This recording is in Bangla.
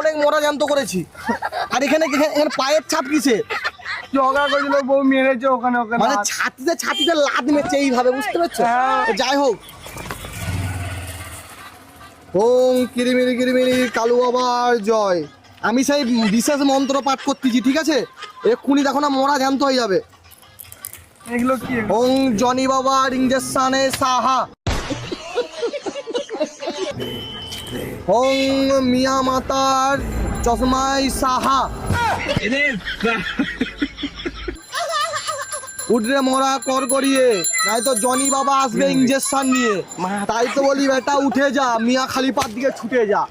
অনেক মরা জ্যান্ত করেছি। আর এখানে এখানে পায়ের ছাপ কিসে? ঝগড়া করেছিল, বউ মেরেছে ওখানে ওখানে। মানে ছাতিতে লাদ মেরেছে এইভাবে, বুঝতে পারছো? যাই হোক, ওম কিরিমিরি কিরিমিরি কালু বাবার জয়। আমি সেই বিশেষ মন্ত্র পাঠ করতেছি, ঠিক আছে? এক্ষুনি দেখো না মরা জ্যান্ত হয়ে যাবে। এগুলো কি? ওং জনি বাবার ইঞ্জেকশনে সাহা। ওং মিয়া মাতার চশমাই সাহা। উঠরে মরা কর করিয়ে, নাই তো জনি বাবা আসবে ইঞ্জেকশন নিয়ে। তাই তো বলি বেটা উঠে যা, মিয়া খালিপার দিকে ছুটে যা।